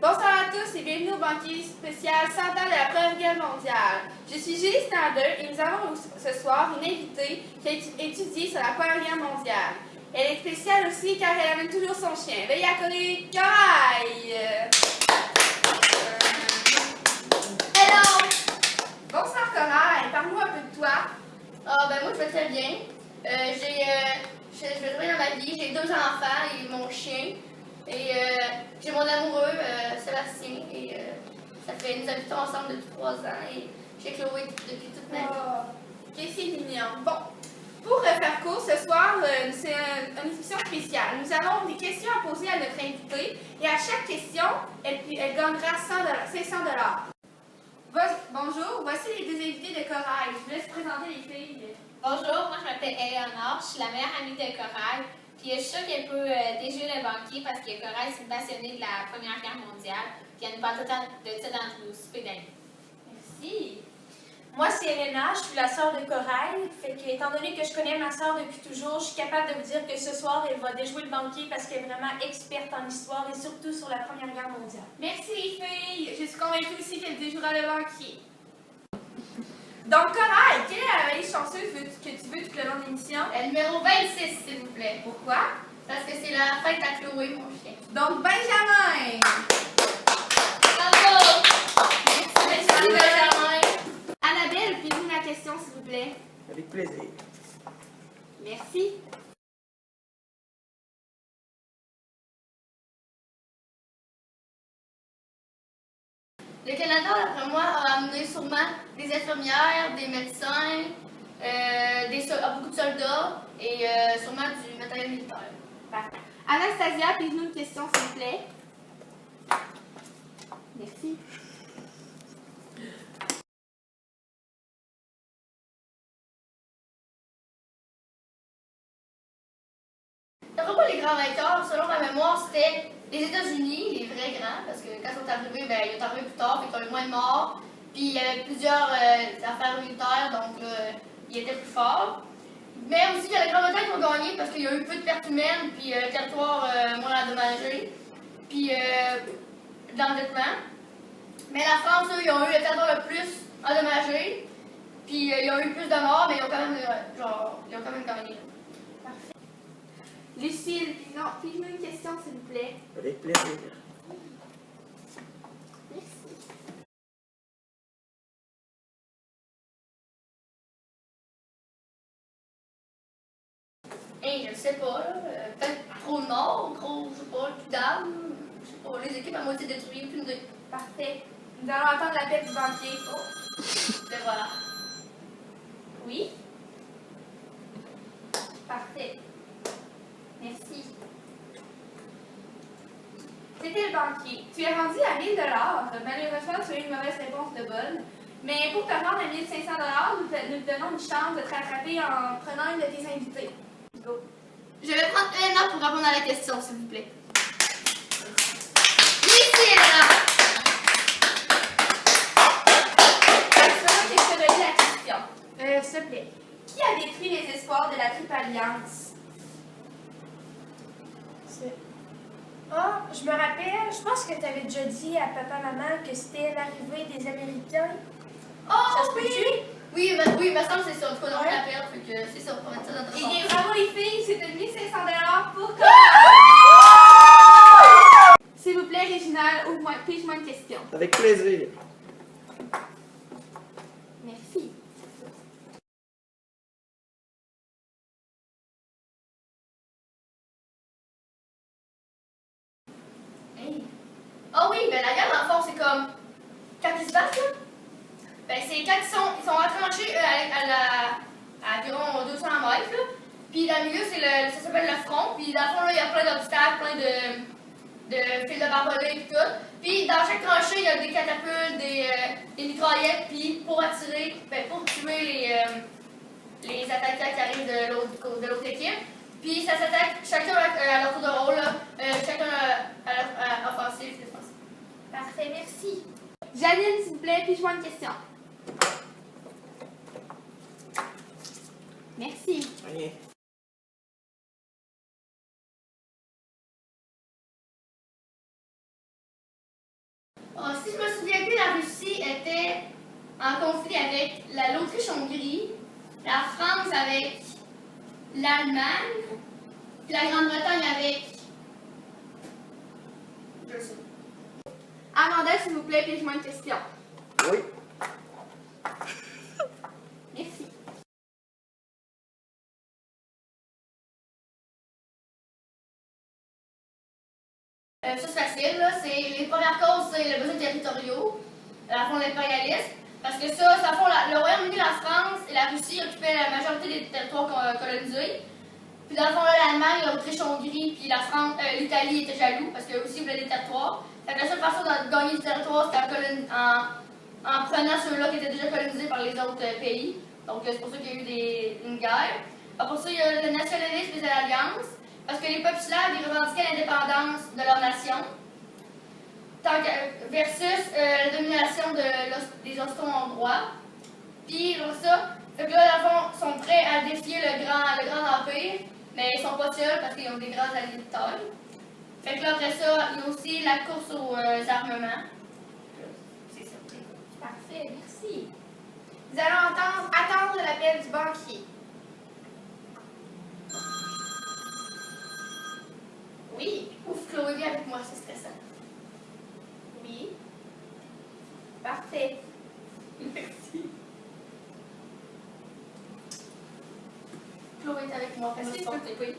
Bonsoir à tous et bienvenue au banquet spécial 100 ans de la Première Guerre mondiale. Je suis Julie Snyder et nous avons ce soir une invitée qui a étudié sur la Première Guerre mondiale. Elle est spéciale aussi car elle amène toujours son chien. Veuillez accueillir Corail! Hello! Bonsoir Corail, parle-nous un peu de toi. Moi je vais très bien. Je vais très bien dans ma vie. J'ai 2 enfants et mon chien. Et j'ai mon amoureux, Sébastien. Et nous habitons ensemble depuis 3 ans. Et j'ai Chloé depuis toute ma vie. Oh, que c'est mignon. Bon, pour faire court, ce soir, c'est une émission spéciale. Nous avons des questions à poser à notre invitée et à chaque question, elle gagnera 500 $. Bonjour, voici les 2 invités de Corail. Je vous laisse présenter les filles. Bonjour, moi je m'appelle Eleonore, je suis la meilleure amie de Corail. Puis je suis sûre qu'elle peut déjouer le banquier parce que Corail c'est une passionnée de la Première Guerre mondiale. Puis elle nous parle tout le temps de ça dans nos soupers d'amis. Merci. Moi, c'est Elena, je suis la sœur de Corail. Fait que, étant donné que je connais ma sœur depuis toujours, je suis capable de vous dire que ce soir, elle va déjouer le banquier parce qu'elle est vraiment experte en histoire et surtout sur la Première Guerre mondiale. Merci les filles. Je suis convaincue aussi qu'elle déjouera le banquier. Donc, Corail, quelle est la vallée chanceuse que tu veux tout le long de l'émission? Numéro 26, s'il vous plaît. Pourquoi? Parce que c'est la fête à Chloé, mon chien. Donc, Benjamin. Bravo! Merci, Benjamin. Annabelle, puis-nous la question, s'il vous plaît. Avec plaisir. Merci. Le Canada, d'après moi, a amené sûrement des infirmières, des médecins, beaucoup de soldats et sûrement du matériel militaire. Parfait. Anastasia, puis-nous une question, s'il vous plaît. Merci. D'après moi, les grands vainqueurs, selon ma mémoire, c'était les États-Unis, les vrais grands, parce que quand ils sont arrivés, ils sont arrivés plus tard, fait qu'ils ont eu moins de morts. Puis il y avait plusieurs affaires militaires, donc ils étaient plus forts. Mais aussi, il y a la Grande-Bretagne qui ont gagné parce qu'il y a eu peu de pertes humaines, puis le territoire moins endommagé, puis de l'endettement. Mais la France, eux, ils ont eu le territoire le plus endommagé, puis ils ont eu plus de morts, mais ils ont quand même gagné. Lucille, puis-nous une question, s'il vous plaît. Avec plaisir. Merci. Hey, je sais pas, là. Peut-être trop de morts, trop, je sais pas, plus d'armes. Je sais pas, les équipes à moitié détruites, plus de. Parfait. Nous allons entendre l'appel du banquier. Oh. Ben voilà. Oui? Parfait. Merci. C'était le banquier. Tu es rendu à 1000 $. Malheureusement, tu as eu une mauvaise réponse de bol. Mais pour te rendre à 1500 $, nous te donnons une chance de te rattraper en prenant une de tes invités. Go. Je vais prendre Elena pour répondre à la question, s'il vous plaît. Ici, Elena! C'est moi qui te donne la question. S'il te plaît. Qui a détruit les espoirs de la Triple Alliance? Je me rappelle, je pense que tu avais déjà dit à papa-maman que c'était l'arrivée des Américains. Oh, Ça se oui! peut-tu? Oui, il me semble que c'est ça. En tout cas, on l'appelle, fait que c'est ça. On va mettre ça dans notre Eh sens. bien, bravo les filles, c'est de 1500 $ pour toi! S'il vous plaît, Réginald, puis-je-moi une question? Avec plaisir. Merci. Hey. Ah oui, ben la guerre, dans le fond, c'est comme. Quand ils se battent, là. Ben, c'est quand ils sont retranchés à environ 200 mètres, là. Puis dans le milieu, ça s'appelle le front. Puis dans le fond, là, il y a plein d'obstacles, plein de fils de barbelés et tout. Puis dans chaque tranchée, il y a des catapultes, des mitraillettes. Puis pour attirer, pour tuer les attaquants qui arrivent de l'autre équipe. Puis ça s'attaque chacun à leur tour de rôle, là. Chacun à leur offensive, défensive. Parfait, merci. Janine, s'il vous plaît, puis-je-moi une question? Merci. Rien. Si je me souviens bien, la Russie était en conflit avec l'Autriche-Hongrie, la France avec l'Allemagne, puis la Grande-Bretagne avec... Je sais. Amanda, s'il vous plaît, pige-moi une question. Oui. Merci. Ça, c'est facile, là. Les premières causes, c'est les besoins territoriaux, à fond l'impérialisme. Parce que ça fond, le Royaume-Uni, la France et la Russie occupaient la majorité des territoires colonisés. Puis dans le fond, là, l'Allemagne, l'Autriche-Hongrie, puis la France, l'Italie étaient jaloux parce qu'eux aussi voulaient des territoires. Fait que la seule façon de gagner du territoire, c'était en prenant ceux-là qui étaient déjà colonisés par les autres pays. Donc c'est pour ça qu'il y a eu une guerre. Après ça, il y a le nationalisme et l'alliance. Parce que les peuples slaves, ils revendiquaient l'indépendance de leur nation, versus la domination des Austro-Hongrois. Puis, pour ça, fait que là, dans le fond, ils sont prêts à défier le grand empire, mais ils sont pas seuls parce qu'ils ont des grands alliés de taille. Fait que là, après ça, il y a aussi la course aux armements. C'est ça. Parfait, merci. Nous allons attendre l'appel du banquier. Oui. Ouf, Chloé, viens avec moi, c'est stressant. Oui. Parfait. Merci. Chloé est avec moi, parce que je pense que oui.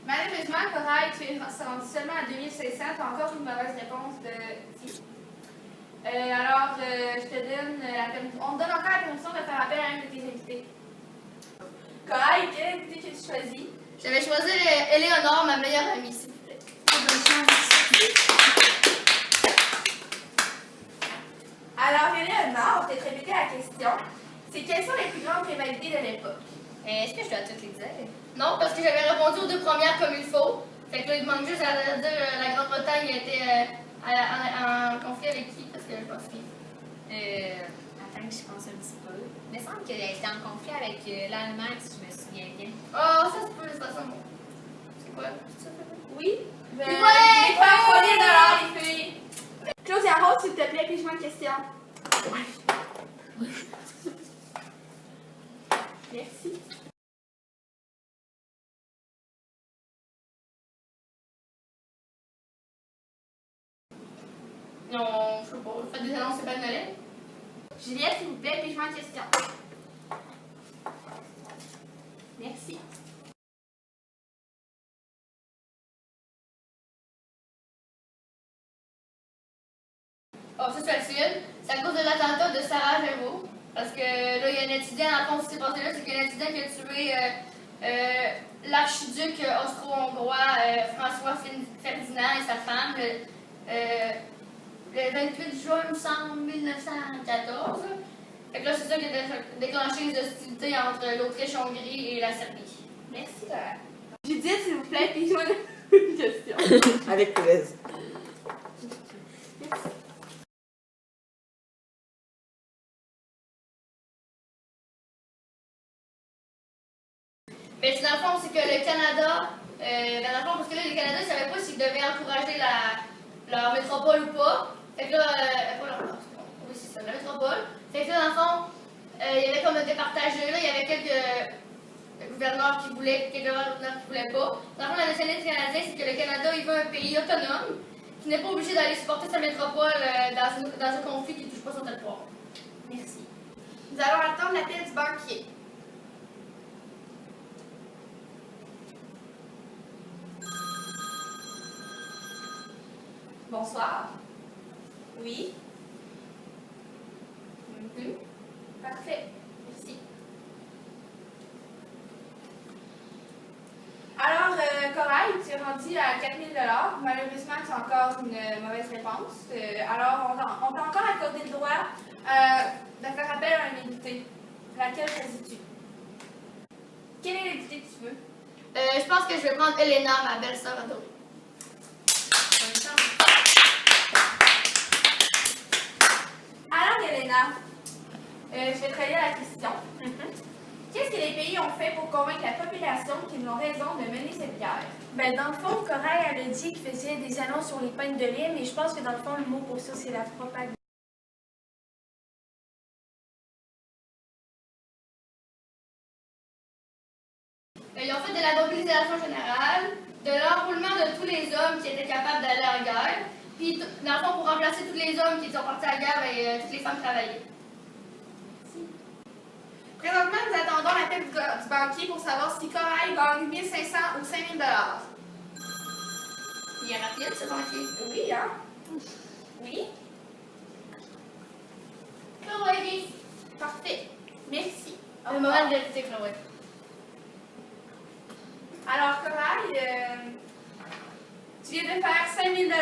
Malheureusement, Corail, tu es rendu seulement à 2500. Tu as encore une mauvaise réponse de si. Alors, je te donne on te donne encore la permission de faire appel à un de tes invités. Corail, quel invité que tu choisis? Je vais choisir Éléonore, ma meilleure amie, s'il vous plaît. Bonne chance. Alors, Éléonore, je vais te répéter la question. C'est quelles sont les plus grandes rivalités de l'époque? Est-ce que je dois toutes les dire? Non, parce que j'avais répondu aux deux premières comme il faut. Fait que là, il demande juste à dire la Grande-Bretagne était en conflit avec qui, parce que je pense qu'il... Attends que je pense un petit peu. Il me semble qu'elle était en conflit avec l'Allemagne, si je me souviens bien. Oh, ça se peut, de toute façon. C'est quoi? C'est ça? Oui? Ouais! Les femmes, prenez $, les filles. Claudia Rose, s'il te plaît, puis-je une question? Merci. Non, je sais pas. Faites des annonces, c'est pas de Noël. Juliette, s'il vous plaît, puis-je une question? Merci. Oh, ça, c'est facile. C'est à cause de l'attentat de Sarajevo. Parce que là, il y a un étudiant, en fond, ce qui s'est passé là, c'est qu'il y a un étudiant qui a tué l'archiduc austro-hongrois François Ferdinand et sa femme le 28 juin, il me semble, 1914. Fait que là, c'est ça qui a déclenché les hostilités entre l'Autriche-Hongrie et la Serbie. Merci, Laura. Judith, s'il vous plaît, puis-je une question? Avec plaisir. Merci. Mais dans le fond, c'est que le Canada, dans le fond, parce que là, le Canada, ils ne savaient pas s'ils devaient encourager leur métropole ou pas. Fait que là, pas leur oui, c'est ça, la métropole. Fait que là, dans le fond, il y avait comme un départagé, là, il y avait quelques gouverneurs qui voulaient, quelques gouverneurs qui ne voulaient pas. Dans le fond, la nationalité canadienne, c'est que le Canada, il veut un pays autonome, qui n'est pas obligé d'aller supporter sa métropole dans un conflit qui ne touche pas son territoire. Merci. Nous allons attendre l'appel du banquier. Bonsoir. Oui. Parfait. Merci. Alors, Corail, tu es rendu à 4 000 $. Malheureusement, tu as encore une mauvaise réponse. Alors, on t'a encore accordé le droit de faire appel à un invité. Laquelle choisis-tu? Quel est l'invité que tu veux? Je pense que je vais prendre Elena, ma belle-sœur adorée. Bonne chance. Alors, Elena, je vais te relire la question. Qu'est-ce que les pays ont fait pour convaincre la population qu'ils ont raison de mener cette guerre? Ben, dans le fond, Corail, elle a dit qu'il faisait des annonces sur les pintes de lait, mais je pense que dans le fond, le mot pour ça, c'est la propagande. Ils ont fait de la mobilisation générale, de l'enrôlement de tous les hommes qui étaient capables d'aller en guerre, puis dans le fond, pour remplacer tous les hommes qui sont partis à la guerre, ben, toutes les femmes travaillaient. Présentement, nous attendons l'appel du banquier pour savoir si Corail gagne 1 500 ou 5 000 $. Il est rapide, ce banquier. Oui, hein? Oui? Chloé, Parfait. Merci. le moment de vérité, Chloé. Alors, Corail, tu viens de faire 5 000 $.